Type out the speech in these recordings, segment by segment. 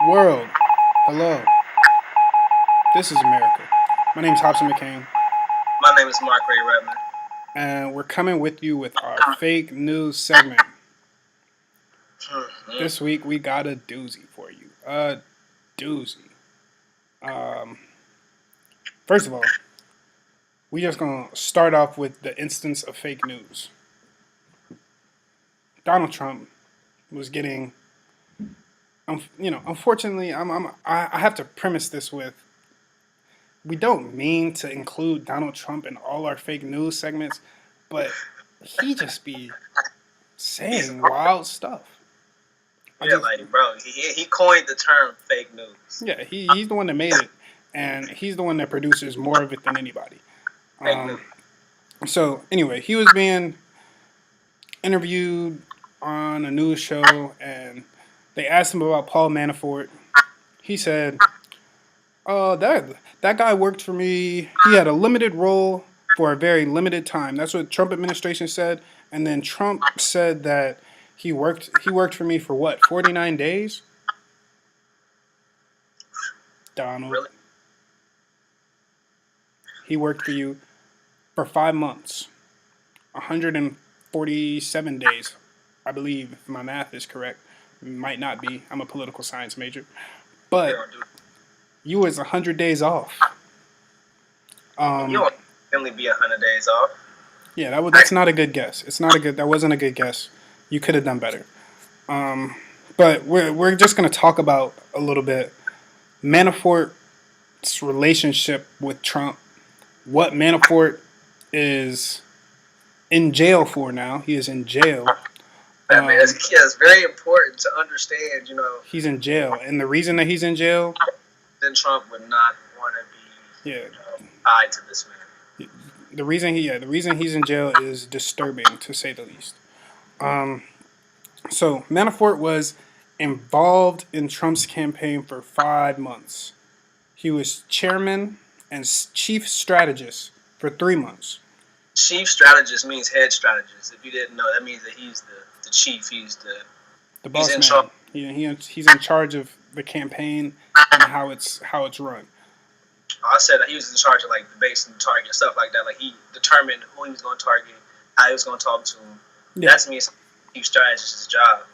World, hello. This is America. My name is Hobson McCain, My name is Mark Ray Redman. and we're coming with you with our fake news segment. This week we got a doozy for you. A doozy. Um, First of all, we just gonna start off with the instance of fake news. Donald Trump was getting, unfortunately, I have to premise this with we don't mean to include Donald Trump in all our fake news segments, but he just be He's saying wild stuff. bro, he coined the term fake news. Yeah, he's the one that made it, and he's the one that produces more of it than anybody. Fake news. So anyway, he was being interviewed on a news show, and they asked him about Paul Manafort. He said, "Oh, that guy worked for me. He had a limited role for a very limited time." That's what Trump administration said, and then Trump said that he worked for me for what 49 days. Donald, Really? he worked for you for 5 months, 147 days, I believe, if my math is correct. It might not be. I'm a political science major, You but don't do. you was 100 days off. You don't only be 100 days off. Yeah, that's not a good guess. It's not a good. That wasn't a good guess. You could have done better. But we're just gonna talk about a little bit Manafort's relationship with Trump. What Manafort is in jail for now. He is in jail. It's very important to understand. He's in jail, and the reason that he's in jail, Then Trump would not want to be yeah, tied to this man. the reason he's in jail is disturbing to say the least. So Manafort was involved in Trump's campaign for 5 months. He was chairman and chief strategist for 3 months. Chief strategist means head strategist. If you didn't know, that means that he's the chief. The boss He's in man. charge. He's in charge of the campaign and how it's run. I said that he was in charge of like the base and target stuff like that. Like he determined who he was going to target, how he was going to talk to him. Yeah. That's me. Chief strategist's job.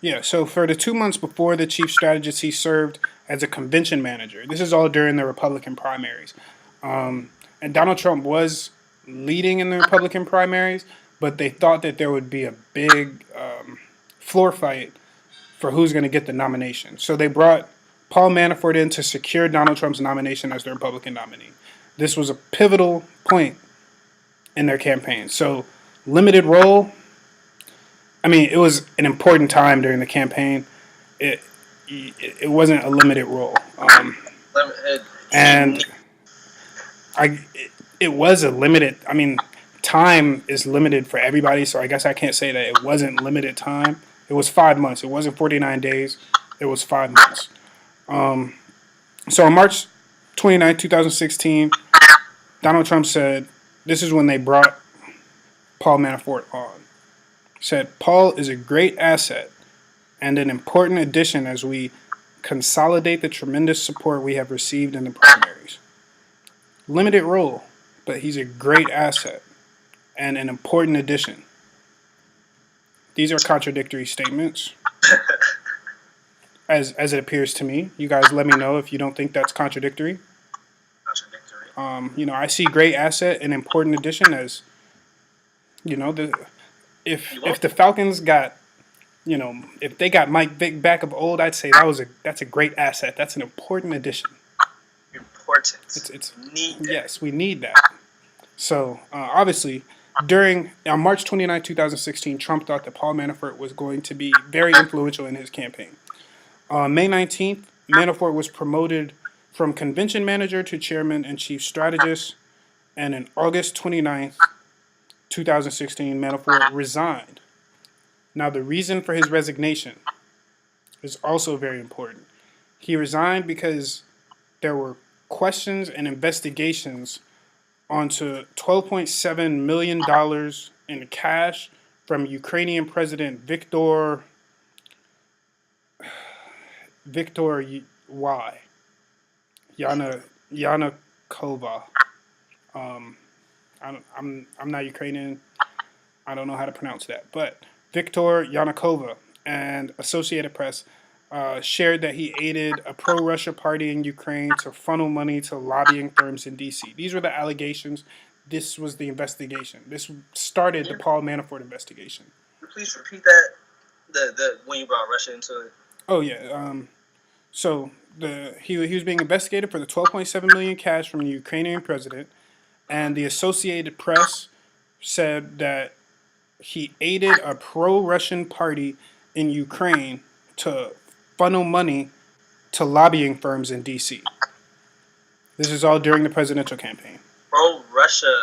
Yeah, so for the 2 months before the chief strategist, he served as a convention manager. This is all during the Republican primaries. And Donald Trump was leading in the Republican primaries, but they thought that there would be a big floor fight for who's going to get the nomination. So they brought Paul Manafort in to secure Donald Trump's nomination as the Republican nominee. This was a pivotal point in their campaign. So limited role. I mean, it was an important time during the campaign. It wasn't a limited role, and it was a limited. I mean, time is limited for everybody, so I guess I can't say that it wasn't limited time. It was 5 months. It wasn't 49 days. It was 5 months. So on March 29, 2016, Donald Trump said, this is when they brought Paul Manafort on. Said, Paul is a great asset and an important addition as we consolidate the tremendous support we have received in the primaries. Limited role, but he's a great asset and an important addition. These are contradictory statements, as it appears to me. You guys let me know if you don't think that's contradictory. Contradictory. I see great asset and important addition as, if the Falcons got, if they got Mike Vick back of old, I'd say that's a great asset. That's an important addition. Important. It's need that. Yes, we need that. So obviously, on March 29, 2016, Trump thought that Paul Manafort was going to be very influential in his campaign. On May 19th, Manafort was promoted from convention manager to chairman and chief strategist, and on August 29th, 2016, Manafort resigned. Now, the reason for his resignation is also very important. He resigned because there were questions and investigations onto $12.7 million in cash from Ukrainian President Viktor. Victor Y. Yanukova. Um, I'm not Ukrainian. I don't know how to pronounce that, but Viktor Yanukova and Associated Press shared that he aided a pro-Russia party in Ukraine to funnel money to lobbying firms in D.C. These were the allegations. This was the investigation. This started the Can Paul Manafort investigation. you please repeat that? The when you brought Russia into it. Oh yeah. So he was being investigated for the 12.7 million cash from the Ukrainian president, and the Associated Press said that he aided a pro-Russian party in Ukraine to funnel money to lobbying firms in D.C. This is all during the presidential campaign. Pro Russia,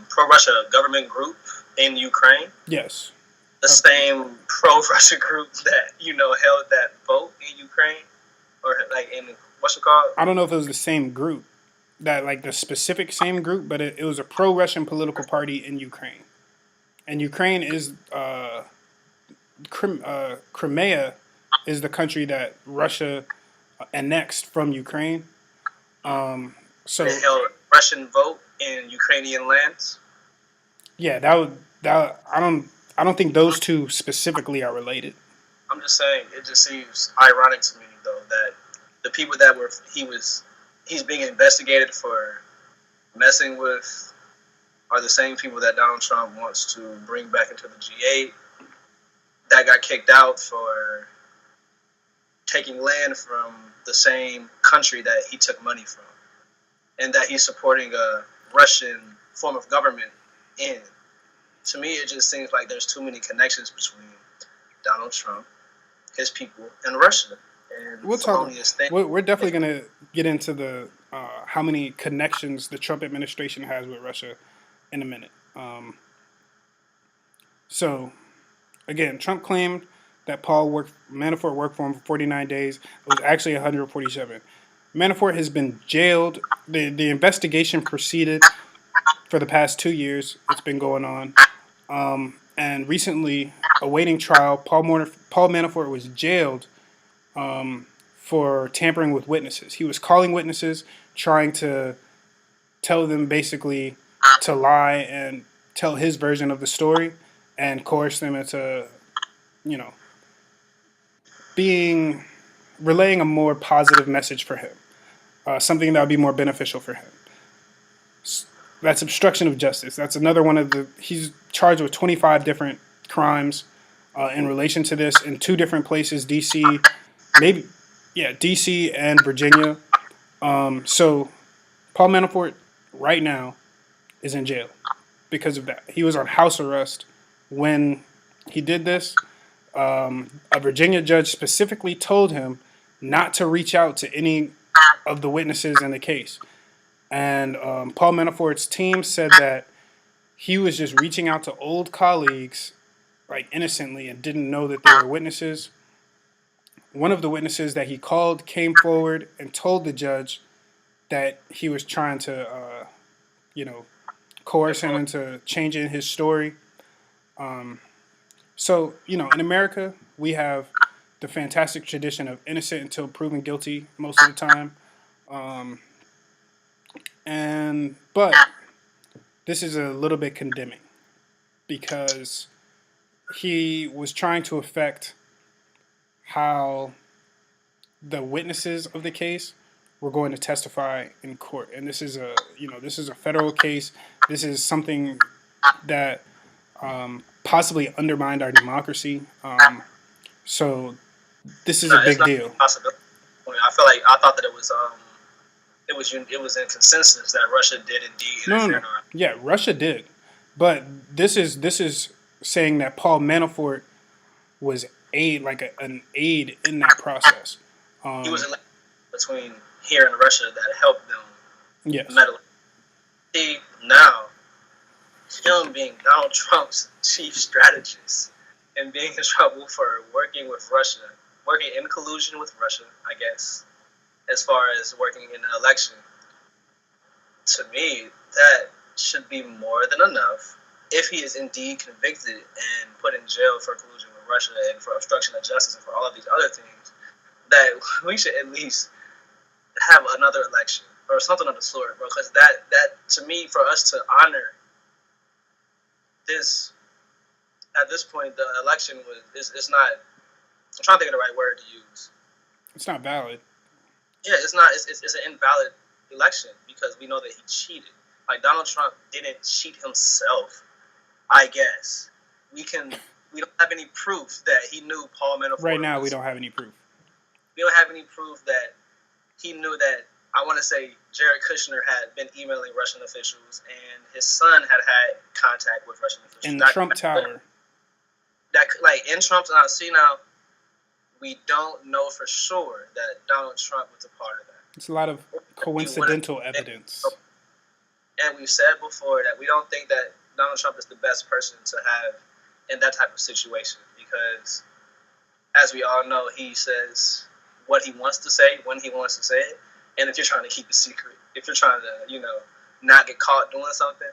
pro Russia government group in Ukraine. Yes. The same pro Russia group that held that vote in Ukraine, or like in what's it called? I don't know if it was the same group, that like the specific same group, but it was a pro-Russian political party in Ukraine. And Ukraine is Crimea is the country that Russia annexed from Ukraine. So They held Russian vote in Ukrainian lands. yeah, I don't think those two specifically are related. I'm just saying, it just seems ironic to me though that the people that he's being investigated for messing with are the same people that Donald Trump wants to bring back into the G8, that got kicked out for taking land from the same country that he took money from, and that he's supporting a Russian form of government in. To me, it just seems like there's too many connections between Donald Trump, his people, and Russia. And we're definitely going to get into the how many connections the Trump administration has with Russia in a minute. So, again, Trump claimed that Manafort worked for him for 49 days. It was actually 147. Manafort has been jailed. The investigation proceeded for the past 2 years. It's been going on. And recently, awaiting trial, Paul Manafort was jailed for tampering with witnesses. He was calling witnesses, trying to tell them basically to lie and tell his version of the story and coerce them into, you know, relaying a more positive message for him, something that would be more beneficial for him. That's obstruction of justice. That's another one of he's charged with 25 different crimes in relation to this in two different places, D.C., D.C. and Virginia. So Paul Manafort right now is in jail because of that. He was on house arrest when he did this. A Virginia judge specifically told him not to reach out to any of the witnesses in the case. And Paul Manafort's team said that he was just reaching out to old colleagues, like innocently, and didn't know that they were witnesses. One of the witnesses that he called came forward and told the judge that he was trying to, coerce him into changing his story. So, in America, we have the fantastic tradition of innocent until proven guilty most of the time. But this is a little bit condemning because he was trying to affect how the witnesses of the case were going to testify in court. And this is a federal case. This is something that possibly undermined our democracy. So this is a big deal. I thought that it was in consensus that Russia did indeed interfere. No. Yeah, Russia did, but this is saying that Paul Manafort was an aid in that process. He was between here and Russia that helped them. Yes. Meddle. See, now him being Donald Trump's chief strategist and being in trouble for working in collusion with Russia, I guess, as far as working in an election. To me, that should be more than enough if he is indeed convicted and put in jail for collusion with Russia and for obstruction of justice and for all of these other things, that we should at least have another election or something of the sort, bro. Because that to me, for us to honor this at this point, the election is not. I'm trying to think of the right word to use. It's not valid. Yeah, it's not. It's an invalid election because we know that he cheated. Like Donald Trump didn't cheat himself. I guess we don't have any proof that he knew Paul Manafort. Right now, we don't have any proof. We don't have any proof that he knew that. I want to say Jared Kushner had been emailing Russian officials, and his son had contact with Russian officials. In the Trump Tower. That like in Trump's now, we don't know for sure that Donald Trump was a part of that. It's a lot of coincidental evidence. And we've said before that we don't think that Donald Trump is the best person to have in that type of situation because, as we all know, he says what he wants to say when he wants to say it. And if you're trying to keep a secret, if you're trying to, not get caught doing something,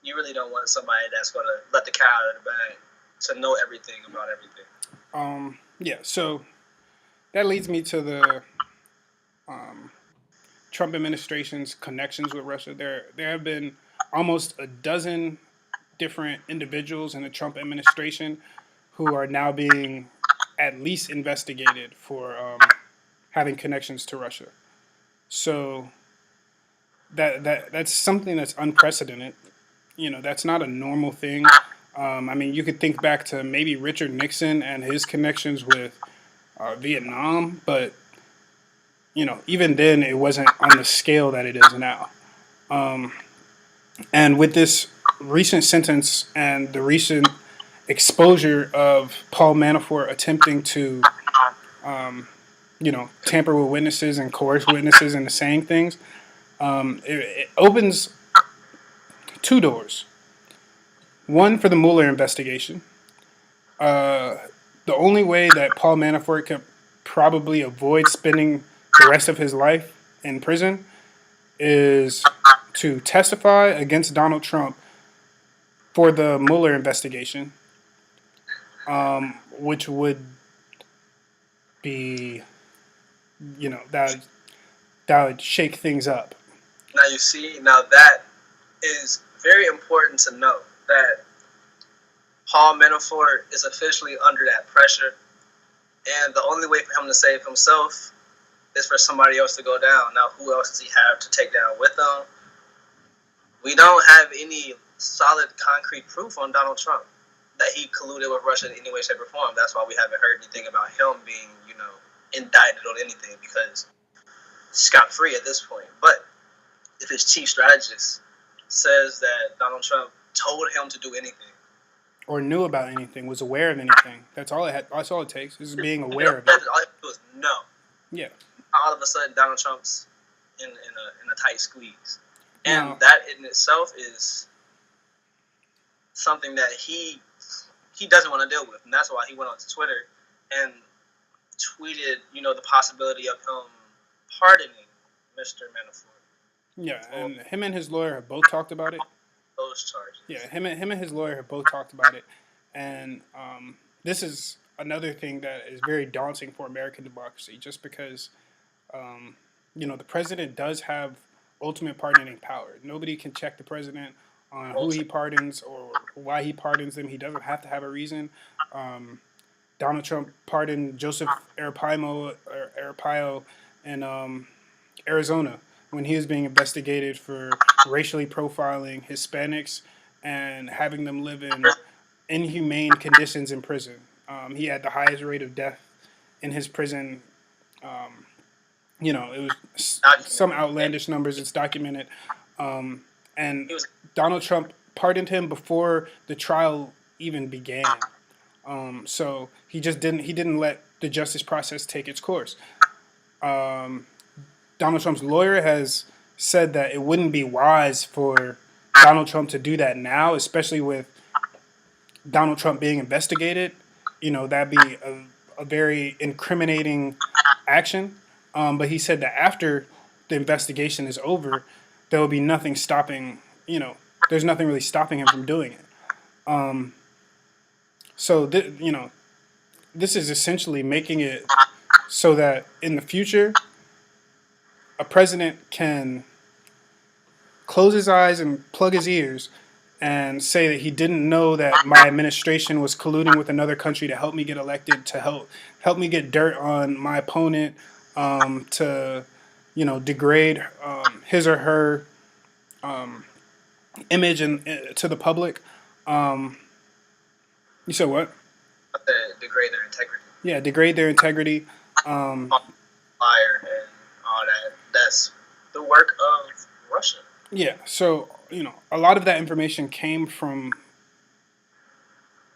you really don't want somebody that's going to let the cat out of the bag to know everything about everything. Yeah, so that leads me to the Trump administration's connections with Russia. There have been almost a dozen different individuals in the Trump administration who are now being at least investigated for having connections to Russia. So that's something that's unprecedented. That's not a normal thing. You could think back to maybe Richard Nixon and his connections with Vietnam, but even then it wasn't on the scale that it is now. And with this recent sentence and the recent exposure of Paul Manafort attempting to, tamper with witnesses and coerce witnesses into saying things, it opens two doors. One, for the Mueller investigation. The only way that Paul Manafort could probably avoid spending the rest of his life in prison is to testify against Donald Trump for the Mueller investigation, which would be, that would shake things up. Now that is very important to know that Paul Manafort is officially under that pressure, and the only way for him to save himself is for somebody else to go down. Now, who else does he have to take down with him? We don't have any solid, concrete proof on Donald Trump that he colluded with Russia in any way, shape, or form. That's why we haven't heard anything about him being, indicted on anything because scot-free at this point. But if his chief strategist says that Donald Trump told him to do anything, or knew about anything, was aware of anything, that's all it takes, is being aware of it. All you have to do is know. Yeah. All of a sudden, Donald Trump's in a tight squeeze. And now, that in itself is something that he doesn't want to deal with. And that's why he went on to Twitter and tweeted, the possibility of him pardoning Mr. Manafort. Yeah, and him and his lawyer have both talked about it. Those charges. Yeah, him and his lawyer have both talked about it. And this is another thing that is very daunting for American democracy, just because, the president does have ultimate pardoning power. Nobody can check the president on who he pardons or why he pardons them. He doesn't have to have a reason. Donald Trump pardoned Joseph Arpaio in Arizona when he was being investigated for racially profiling Hispanics and having them live in inhumane conditions in prison. He had the highest rate of death in his prison. It was some outlandish numbers. It's documented. And Donald Trump pardoned him before the trial even began. So he didn't let the justice process take its course. Donald Trump's lawyer has said that it wouldn't be wise for Donald Trump to do that now, especially with Donald Trump being investigated. That'd be a very incriminating action. But he said that after the investigation is over, there will be nothing stopping, there's nothing really stopping him from doing it. So this is essentially making it so that in the future, a president can close his eyes and plug his ears and say that he didn't know that my administration was colluding with another country to help me get elected, to help me get dirt on my opponent, to degrade his or her image and to the public. You said what? Degrade their integrity. Yeah, degrade their integrity. Um, Fire and all that. That's the work of Russia. yeah, so a lot of that information came from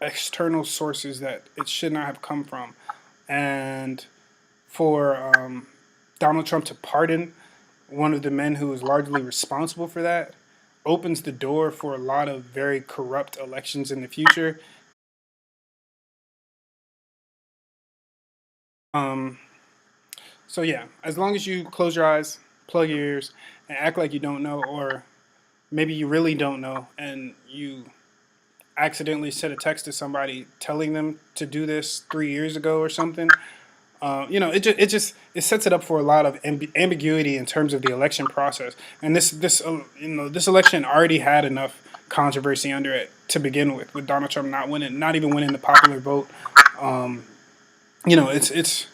external sources that it should not have come from, and for Donald Trump to pardon one of the men who was largely responsible for that opens the door for a lot of very corrupt elections in the future. Um, so yeah, as long as you close your eyes, plug your ears, and act like you don't know, or maybe you really don't know, and you accidentally sent a text to somebody telling them to do this 3 years ago or something. It sets it up for a lot of ambiguity in terms of the election process. And this election already had enough controversy under it to begin with Donald Trump not winning, not even winning the popular vote. Um, it's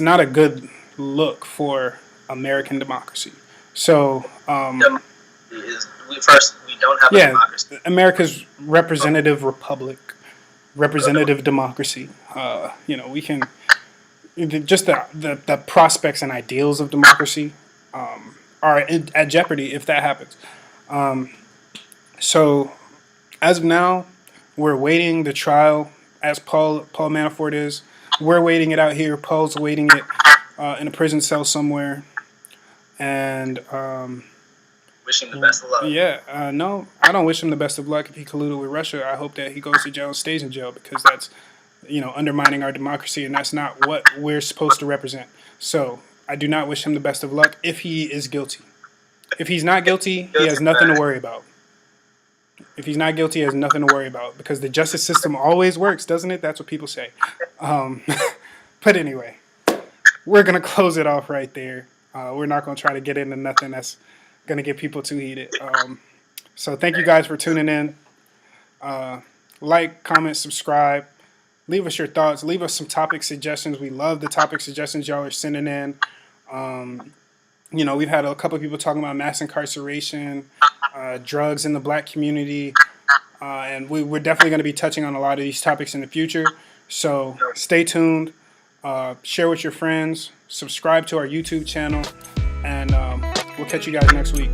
not a good look for American democracy. So We don't have a democracy. America's representative republic, representative democracy. We can just the prospects and ideals of democracy are at jeopardy if that happens. So as of now, we're waiting the trial, as Paul Manafort is. We're waiting it out here. Paul's waiting it in a prison cell somewhere, and wish him the best of luck. Yeah, no, I don't wish him the best of luck if he colluded with Russia. I hope that he goes to jail and stays in jail, because that's undermining our democracy, and that's not what we're supposed to represent. So I do not wish him the best of luck if he is guilty. If he's not guilty, he has nothing to worry about. If he's not guilty, he has nothing to worry about, because the justice system always works, doesn't it? That's what people say. But anyway, we're going to close it off right there. We're not going to try to get into nothing that's going to get people too heated. So thank you guys for tuning in. Like, comment, subscribe. Leave us your thoughts. Leave us some topic suggestions. We love the topic suggestions y'all are sending in. We've had a couple of people talking about mass incarceration, drugs in the black community, and we're definitely going to be touching on a lot of these topics in the future. So stay tuned. Share with your friends. Subscribe to our YouTube channel, and we'll catch you guys next week.